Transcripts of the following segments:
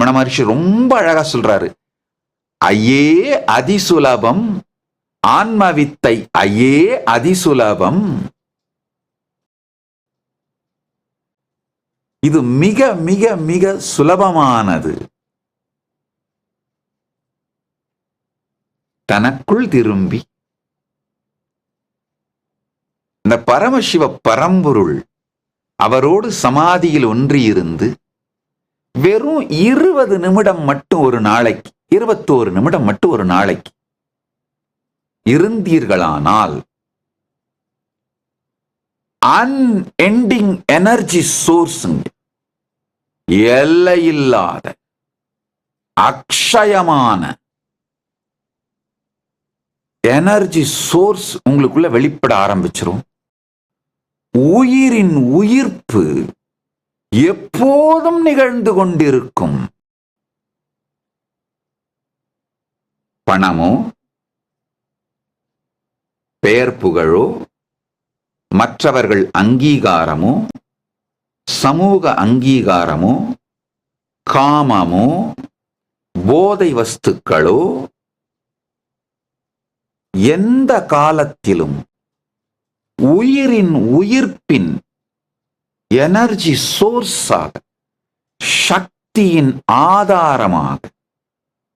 ரமண மகர்ஷி ரொம்ப அழகா சொல்றாரு, ஐயே அதிசுலபம் ஆன்மவித்தை, ஐயே அதிசுலபம். இது மிக மிக மிக சுலபமானது. தனக்குள் திரும்பி இந்த பரமசிவ பரம்பொருள் அவரோடு சமாதியில் ஒன்றியிருந்து வெறும் 20 நிமிடம் மட்டும் ஒரு நாளைக்கு, 21 நிமிடம் மட்டும் ஒரு நாளைக்கு இருந்தீர்களானால் அன்எண்டிங் எனர்ஜி சோர்ஸ், எல்லையில்லாத அக்ஷயமான எனர்ஜி சோர்ஸ் உங்களுக்குள்ள வெளிப்பட ஆரம்பிச்சிரும். உயிரின் உயிர்ப்பு எப்போதும் நிகழ்ந்து கொண்டிருக்கும். பணமோ பெயர் புகழோ மற்றவர்கள் அங்கீகாரமோ சமூக அங்கீகாரமோ காமமோ போதை வஸ்துக்களோ எந்த காலத்திலும் உயிரின் உயிர்ப்பின் எனர்ஜி சோர்ஸாக, சக்தியின் ஆதாரமாக,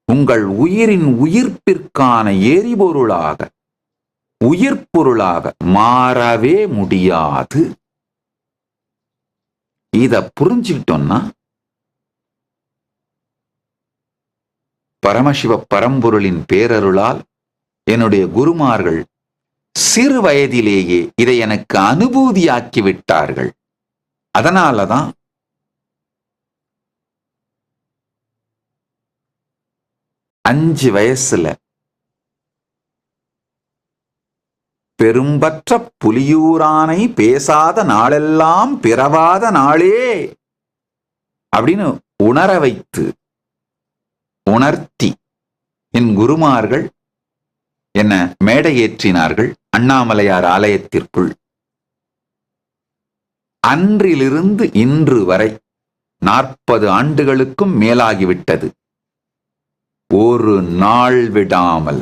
உங்கள் உயிரின் உயிர்ப்பிற்கான எரிபொருளாக, உயிர்ப்பொருளாக மாறவே முடியாது. இத புரிஞ்சுக்கிட்டோம்னா பரமசிவ பரம்பொருளின் பேரருளால் என்னுடைய குருமார்கள் சிறு வயதிலேயே இதை எனக்கு அனுபூதியாக்கி விட்டார்கள். அதனாலதான் அஞ்சு வயசுல பெரும்பற்ற புலியூரானை பேசாத நாளெல்லாம் பிறவாத நாளே அப்படின்னு உணர வைத்து உணர்த்தி என் குருமார்கள் என்ன மேடை ஏற்றினார்கள் அண்ணாமலையார் ஆலயத்திற்குள். அன்றிலிருந்து இன்று வரை 40 ஆண்டுகளுக்கும் மேலாகிவிட்டது. ஒரு நாள் விடாமல்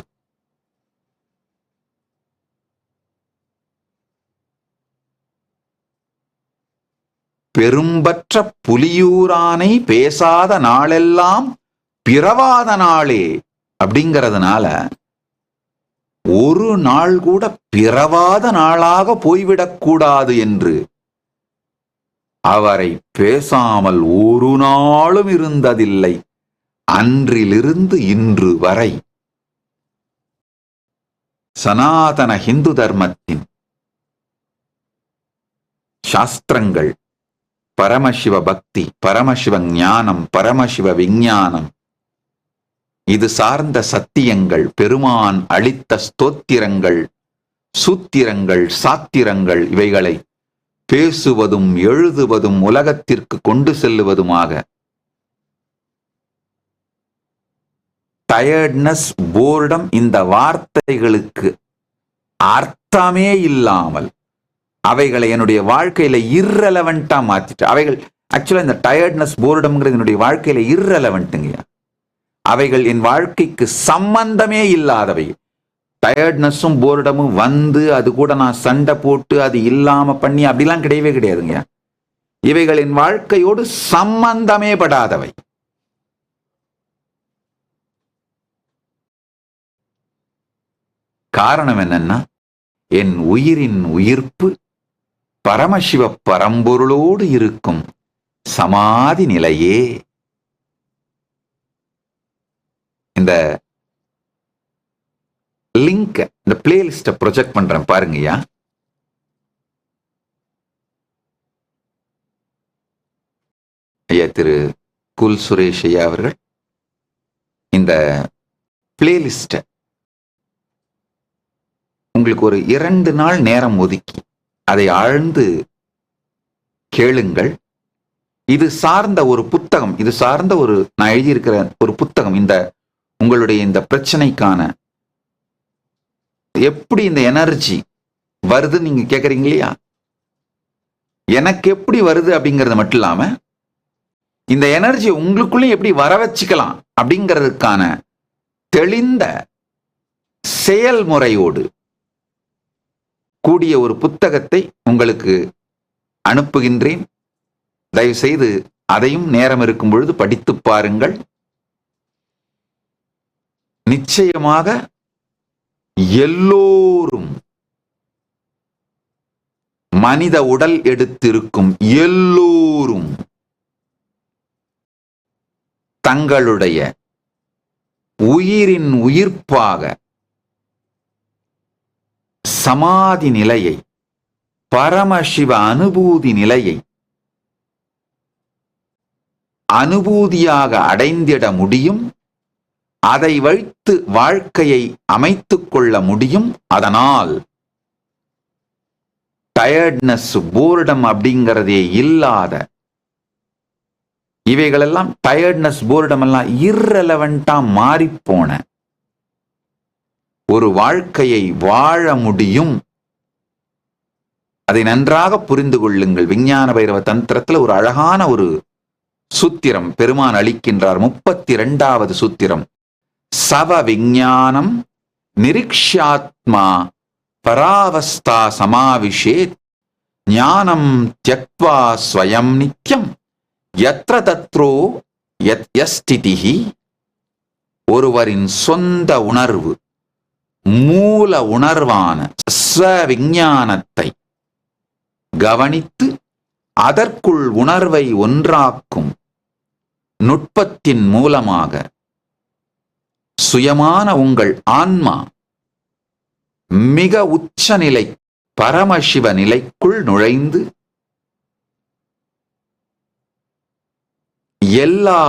பெரும்பற்ற புலியூரானை பேசாத நாளெல்லாம் பிறவாத நாளே அப்படிங்கிறதுனால ஒரு நாள் கூட பிறவாத நாளாக போய்விடக்கூடாது என்று அவரை பேசாமல் ஒரு நாளும் இருந்ததில்லை. அன்றிலிருந்து இன்று வரை சனாதன ஹிந்து தர்மத்தின் சாஸ்திரங்கள், பரமசிவ பக்தி, பரமசிவ ஞானம், பரமசிவ விஞ்ஞானம், இது சார்ந்த சத்தியங்கள், பெருமான் அளித்த ஸ்தோத்திரங்கள், சூத்திரங்கள், சாத்திரங்கள், இவைகளை பேசுவதும் எழுதுவதும் உலகத்திற்கு கொண்டு செல்லுவதுமாக டயர்ட்னஸ், போர்டம் இந்த வார்த்தைகளுக்கு அர்த்தமே இல்லாமல் அவைகளை என்னுடைய வாழ்க்கையில இர்ரெலவெண்டா மாத்திட்டு, அவைகள் ஆக்சுவலா இந்த டயர்ட்னஸ், போர்டம்ங்கிறது என்னுடைய வாழ்க்கையில இர்ரெலவெண்ட்டுங்க. அவைகள் என் வாழ்க்கைக்கு சம்பந்தமே இல்லாதவை. டயர்ட்னஸும் போர்டமும் வந்து அது கூட நான் சண்டை போட்டு அது இல்லாம பண்ணி அப்படிலாம் கிடையவே கிடையாதுங்க. இவைகள் என் வாழ்க்கையோடு சம்பந்தமே படாதவை. காரணம் என்னன்னா, என் உயிரின் உயிர்ப்பு பரமசிவ பரம்பொருளோடு இருக்கும் சமாதி நிலையே. இந்த லிங்க், இந்த பிளேலிஸ்ட ப்ரொஜெக்ட் பண்றேன் பாருங்கய்யா. ஐயா திரு குல் சுரேஷ் ஐயா அவர்கள் இந்த பிளேலிஸ்ட உங்களுக்கு ஒரு 2 நாள் நேரம் ஒதுக்கி அதை ஆழ்ந்து கேளுங்கள். இது சார்ந்த ஒரு புத்தகம், இது சார்ந்த ஒரு நான் எழுதியிருக்கிற ஒரு புத்தகம், இந்த உங்களுடைய இந்த பிரச்சனைக்கான எப்படி இந்த எனர்ஜி வருதுன்னு நீங்க கேட்கறீங்க இல்லையா, எனக்கு எப்படி வருது அப்படிங்கறது மட்டும் இல்லாம இந்த எனர்ஜி உங்களுக்குள்ளே எப்படி வர வச்சுக்கலாம் அப்படிங்கிறதுக்கான தெளிந்த செயல்முறையோடு கூடிய ஒரு புத்தகத்தை உங்களுக்கு அனுப்புகின்றேன். தயவு செய்து அதையும் நேரம் இருக்கும் பொழுது படித்து பாருங்கள். நிச்சயமாக எல்லோரும், மனித உடல் எடுத்திருக்கும் எல்லோரும் தங்களுடைய உயிரின் உயிர்ப்பாக சமாதி நிலையை, பரமசிவ அனுபூதி நிலையை அனுபூதியாக அடைந்திட முடியும். அதை வைத்து வாழ்க்கையை அமைத்துக் கொள்ள முடியும். அதனால் டயர்ட்னஸ், போர்டம் அப்படிங்கிறதே இல்லாத, இவைகளெல்லாம் டயர்ட்னஸ், போர்டம் எல்லாம் irrelevant-ஆ மாறிப்போன ஒரு வாழ்க்கையை வாழ முடியும். அதை நன்றாக புரிந்து கொள்ளுங்கள். விஞ்ஞான பைரவ தந்திரத்தில் ஒரு அழகான ஒரு சூத்திரம் பெருமான் அளிக்கின்றார். 32வது சூத்திரம். சவ விஞ்ஞானம் நிரிக்ஷாத்மா பராவஸ்தா சமாவிஷேத் ஞானம் த்யக்த்வா ஸ்வயம் நித்யம் யத்ர தத்ரோ யஸ்திதிஹி. ஒருவரின் சொந்த உணர்வு, மூல உணர்வான ஸ்வவிஞ்ஞானத்தை கவனித்து அதற்குள் உணர்வை ஒன்றாக்கும் நுட்பத்தின் மூலமாக சுயமான உங்கள் ஆன்மா மிக உச்சநிலை பரமசிவ நிலைக்குள் நுழைந்து எல்லா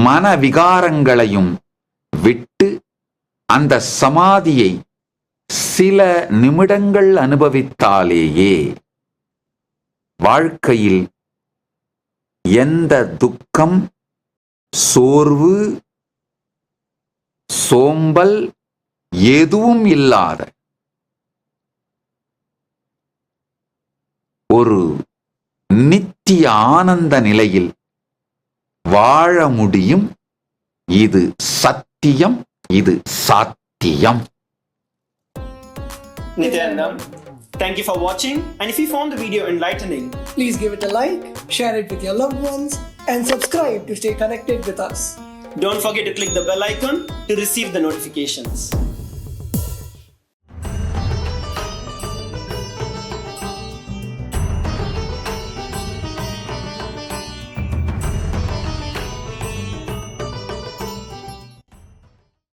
மனவிகாரங்களையும் விட்டு அந்த சமாதியை சில நிமிடங்கள் அனுபவித்தாலேயே வாழ்க்கையில் எந்த துக்கம், சோர்வு, சோம்பல் எதுவும் இல்லாத ஒரு நித்திய ஆனந்த நிலையில் வாழ முடியும். இது சத்தியம், இது சாத்தியம். Nityanandam, thank you for watching, and if you found the video enlightening, please give it a like, share it with your loved ones, and subscribe to stay connected with us. don't forget to click the bell icon to receive the notifications.